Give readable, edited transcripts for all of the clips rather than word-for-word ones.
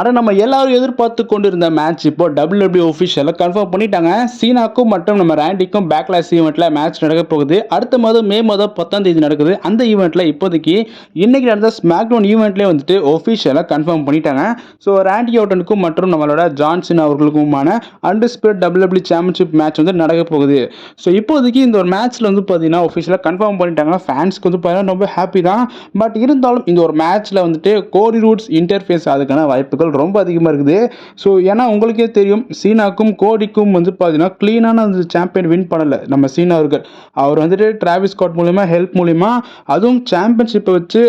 ஆனா நம்ம எல்லாரும் எதிர்பார்த்து கொண்டிருந்த மேட்ச் இப்போ WWE ஒஃபிஷியலா கன்ஃபார்ம் பண்ணிட்டாங்க. சீனாக்கும் மற்றும் நம்ம ராண்டிக்கும் பேக்லாஷ் ஈவென்ட்ல மேட்ச் நடக்க போகுது. அடுத்த மாதம் மே மாதம் 10ஆம் தேதி நடக்குது. அந்த ஈவென்ட்ல இப்போதைக்கு இன்னைக்கு நடந்த ஸ்மாக்டவுன் ஈவென்ட்லயே வந்துட்டு ஒஃபிஷியலா கன்ஃபார்ம் பண்ணிட்டாங்க. ஸோ ராண்டி ஆர்டனுக்கும் மற்றும் நம்மளோட ஜான் சீனா அவர்களுக்குமான அன்டிஸ்பியூட்டட் WWE சாம்பியன்ஷிப் மேட்ச் வந்து நடக்க போகுது. ஸோ இப்போதைக்கு இந்த ஒரு மேட்ச்ல வந்து பார்த்தீங்கன்னா ஒஃபிஷியலா கன்ஃபார்ம் பண்ணிட்டாங்க. ஃபேன்ஸ்க்கு வந்து பார்த்தீங்கன்னா ரொம்ப ஹாப்பி தான். பட் இருந்தாலும் இந்த ஒரு மேட்ச்ல வந்துட்டு கோடி ரூட்ஸ் இன்டர்ஃபேஸ் அதுக்கான வாய்ப்புகள் ரொம்ப அதிகமாக இருக்குது. ஸோ ஏன்னா உங்களுக்கே தெரியும் சீனாக்கும் கோடிக்கும் வந்து பார்த்தீங்கன்னா க்ளீனான அந்த சாம்பியன் வின் பண்ணலை நம்ம சீனா அவர்கள். அவர் வந்துட்டு டிராவிஸ் ஸ்காட் மூலிமா ஹெல்ப் மூலிமா அதுவும் சாம்பியன்ஷிப்பை வச்சு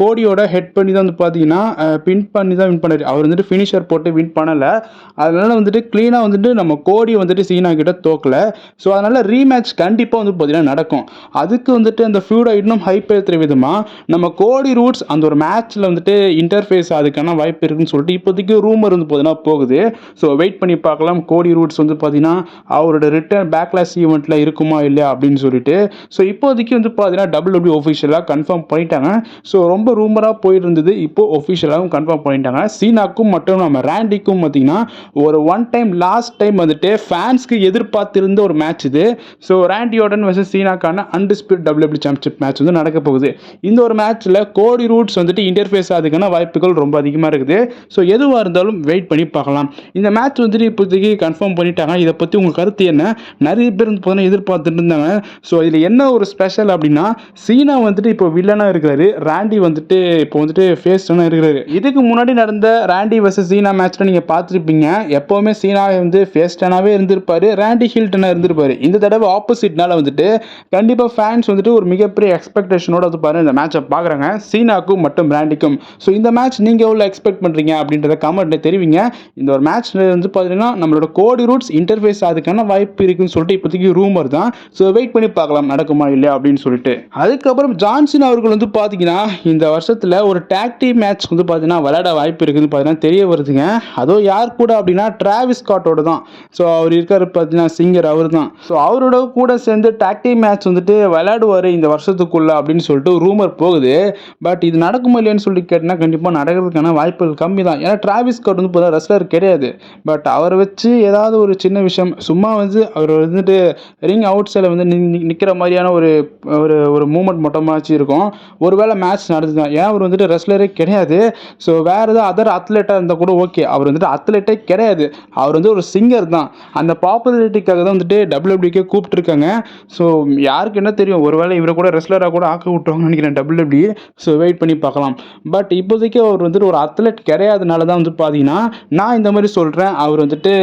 கோடியோட ஹெட் பண்ணி தான் வந்து பார்த்தீங்கன்னா பின் பண்ணி தான் வின் பண்ணார். அவர் வந்துட்டு ஃபினிஷர் போட்டு வின் பண்ணலை. அதனால வந்துட்டு க்ளீனாக வந்துட்டு நம்ம கோடி வந்துட்டு சீனா கிட்ட தோக்கலை. ஸோ அதனால ரீமேட்ச் கண்டிப்பாக வந்து பார்த்தீங்கன்னா நடக்கும். அதுக்கு வந்துட்டு அந்த ஃபியூடை இன்னும் ஹைப் ஏற்றுற விதமாக நம்ம கோடி ரூட்ஸ் அந்த ஒரு மேட்ச்சில் வந்துட்டு இன்டர்ஃபேஸ் அதுக்கான வாய்ப்பு இருக்குன்னு சொல்லிட்டு இப்போதைக்கு ரூமர் வந்து பார்த்தீங்கன்னா போகுது. ஸோ வெயிட் பண்ணி பார்க்கலாம். கோடி ரூட்ஸ் வந்து பார்த்தீங்கன்னா அவரோட ரிட்டர்ன் பேக்லாஷ் ஈவெண்ட்டில் இருக்குமா இல்லையா அப்படின்னு சொல்லிட்டு. ஸோ இப்போதைக்கு வந்து பார்த்தீங்கன்னா WWE ஒஃபிஷியலாக கன்ஃபார்ம் பண்ணிட்டாங்க. ஸோ ரொம்ப ரூமராக போயிட்டு இருந்தது. இப்போ ஒஃபிஷியலாகவும் கன்ஃபார்ம் பண்ணிட்டாங்க. சீனாக்கும் மற்றும் நம்ம ராண்டிக்கும் பார்த்தீங்கன்னா ஒரு லாஸ்ட் டைம் வந்துட்டு ஃபேன்ஸ்க்கு எதிர்பார்த்திருந்த ஒரு மேட்ச் இது. ஸோ ராண்டி ஆர்டன் வர்சஸ் சீனாக்கான அன்டிஸ்பியூட்டட் WWE சாம்பியன்ஷிப் மேட்ச் வந்து நடக்க போகுது. இந்த ஒரு மேட்ச்சில் கோடி ரூட்ஸ் வந்துட்டு இன்டர்ஃபேஸ் ஆகிறதுக்கான வாய்ப்புகள் ரொம்ப அதிகமாக இருக்குது. ஸோ எதுவாக இருந்தாலும் வெயிட் பண்ணி பார்க்கலாம். இந்த மேட்ச் வந்துட்டு இப்போதைக்கு கன்ஃபார்ம் பண்ணிட்டாங்க. இதை பற்றி உங்கள் கருத்து என்ன? நிறைய பேர் வந்து பார்த்தீங்கன்னா எதிர்பார்த்துட்டு இருந்தாங்க. ஸோ இதில் என்ன ஒரு ஸ்பெஷல் அப்படின்னா சீனா வந்துட்டு இப்போ வில்லனாக இருக்கிறாரு. ராண்டி வந்துட்டு இப்போ வந்துட்டு ஃபேஸ்டாக இருக்கிறாரு. இதுக்கு முன்னாடி நடந்த ராண்டி வர்சஸ் சீனா மேட்ச்சில் நீங்கள் பார்த்துருப்பீங்க. எப்போவுமே சீனா வந்து ஃபேஸ்டானாவே இருந்திருப்பாரு, ராண்டி ஹில்டனாக இருந்திருப்பாரு. இந்த தடவை ஆப்போசிட்னால வந்துட்டு கண்டிப்பாக ஃபேன்ஸ் வந்துட்டு ஒரு மிகப்பெரிய எக்ஸ்பெக்டேஷனோட வந்து பாருங்க இந்த மேட்சை பார்க்குறாங்க சீனாக்கும் மற்றும் ராண்டிக்கும். ஸோ இந்த மேட்ச் நீங்கள் எவ்வளோ எக்ஸ்பெக்ட் பண்ணுறீங்க அப்படின்றத கமெண்ட்ல தெரிவிங்க. இந்த ஒரு மேட்ச் வந்து பார்த்தீங்கன்னா நம்மளோட கோடி ரூட்ஸ் இன்டர்ஃபேஸ் அதுக்கான வாய்ப்பு இருக்குன்னு சொல்லிட்டு இப்போதைக்கு ரூமர் தான். ஸோ வெயிட் பண்ணி பார்க்கலாம் நடக்குமா இல்லையா அப்படின்னு சொல்லிட்டு. அதுக்கப்புறம் ஜான்சன் அவர்கள் வந்து பார்த்தீங்கன்னா இந்த வருஷத்தில் ஒரு டாக் டீம் மேட்ச் வந்து பார்த்தீங்கன்னா விளையாட வாய்ப்பு இருக்குன்னு பார்த்தீங்கன்னா தெரிய வருதுங்க. அதுவும் யார் கூட அப்படின்னா டிராவிஸ் ஸ்காட்டோட தான். ஸோ அவர் இருக்காரு பார்த்தீங்கன்னா சிங்கர் அவர் தான். ஸோ அவரோட கூட சேர்ந்து டாக் டீம் மேட்ச் வந்துட்டு விளையாடுவார் இந்த வருஷத்துக்குள்ள அப்படின்னு சொல்லிட்டு ரூமர் போகுது. பட் இது நடக்குமா இல்லையான்னு சொல்லி கேட்டினா கண்டிப்பாக நடக்கிறதுக்கான வாய்ப்புகள் கம்மி தான். ஏன்னா டிராவிஸ் ஸ்காட் வந்து இப்போ ரெஸ்லர் கிடையாது. பட் அவரை வச்சு ஏதாவது ஒரு சின்ன விஷயம் சும்மா வந்து அவர் வந்துட்டு ரிங் அவுட் சைடில் வந்து நிற்கிற மாதிரியான ஒரு ஒரு மூமெண்ட் மொட்டமாச்சு இருக்கும். ஒருவேளை மேட்ச் நடந்துச்சு தான். ஏன்னா அவர் வந்துட்டு ரெஸ்லரே கிடையாது. ஸோ வேறு ஏதாவது அதர் அத்லெட்டாக இருந்தால் கூட ஓகே. அவர் வந்துட்டு அத்லெட்டே கிடையாது. அவர் வந்து ஒரு சிங்கர் தான். அந்த பாப்புலாரிட்டிக்காக தான் வந்துட்டு WWEக்கே கூப்பிட்டுருக்காங்க. ஸோ யாருக்கு என்ன தெரியும், ஒருவேளை இவரை கூட ரெஸ்லராக கூட ஆக்க விட்டுருவாங்கன்னு நினைக்கிறேன் WWE. ஸோ வெயிட் பண்ணி பார்க்கலாம். பட் இப்போதைக்கு அவர் வந்துட்டு ஒரு அத்லெட் கிடையாதுனால தான் வந்து பார்த்தீங்கன்னா நான் இந்த மாதிரி சொல்கிறேன். அவர் வந்துட்டு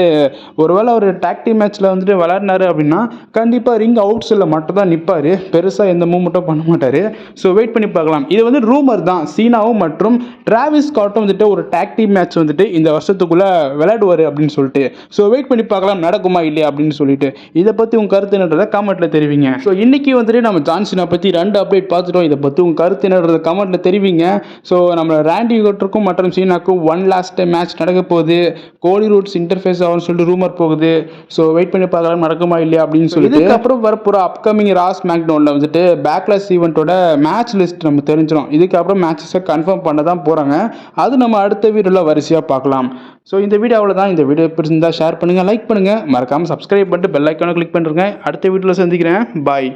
ஒருவேளை அவர் டாக் டீம் மேட்ச்சில் வந்துட்டு விளையாடினாரு அப்படின்னா கண்டிப்பாக ரிங் அவுட் சைடில் மட்டும் தான் நிற்பார். பெருசாக எந்த மூமெண்ட்டும் பண்ண மாட்டார். ஸோ வெயிட் பண்ணி பார்க்கலாம். இது வந்து ரூமர் தான். சீனாவும் மற்றும் டிராவிஸ் ஸ்காட்டும் வந்துட்டு ஒரு டாக் டீம் மேட்ச் வந்துட்டு இந்த வருஷத்துக்குள்ளே விளையாடுவார் அப்படின்னு சொல்லிட்டு. ஸோ வெயிட் பண்ணி பார்க்கலாம் நடக்குமா இல்லையா அப்படின்னு சொல்லிட்டு. இதை பற்றி உங்கள் கருத்து என்னன்றதை கமெண்ட்டில் தெரிவிங்க. ஸோ இன்றைக்கி வந்துட்டு நம்ம ஜான்சனை பற்றி 2 அப்டேட் பார்த்துட்டோம். இதை பற்றி உங்கள் கருத்து என்னன்றதை கமெண்ட்டில் தெரிவிங்க. ஸோ நம்ம ராண்டி ஆர்டனுக்கும் மற்றும் சீனாக்கும் லாஸ்ட் டைம் மேட்ச் நடக்க போகுது. கோடி ரூட்ஸ் இன்டர்ஃபேஸ் ஆகும்னு சொல்லிட்டு ரூமர் போகுது. ஸோ வெயிட் பண்ணி பார்க்கலாம் நடக்குமா இல்லையா அப்படின்னு சொல்லிட்டு. இதுக்கப்புறம் வரப்போகிற அப்கமிங் ஸ்மாக்டவுனில் வந்துட்டு பேக்லாஷ் ஈவெண்ட்டோட மேட்ச் லிஸ்ட் நம்ம தெரிஞ்சிடும். இதுக்கப்புறம் மேட்சஸை கன்ஃபார்ம் பண்ண தான் போகிறாங்க. அது நம்ம அடுத்த வீடியோவில் வரிசையாக பார்க்கலாம். ஸோ இந்த வீடியோ அவ்வளோதான். இந்த வீடியோ பிடிச்சிருந்தா ஷேர் பண்ணுங்கள், லைக் பண்ணுங்கள், மறக்காமல் சப்ஸ்கிரைப் பண்ணிட்டு பெல் ஐக்கானை கிளிக் பண்ணுறேங்க. அடுத்த வீடியோவில் சந்திக்கிறேன். பாய்.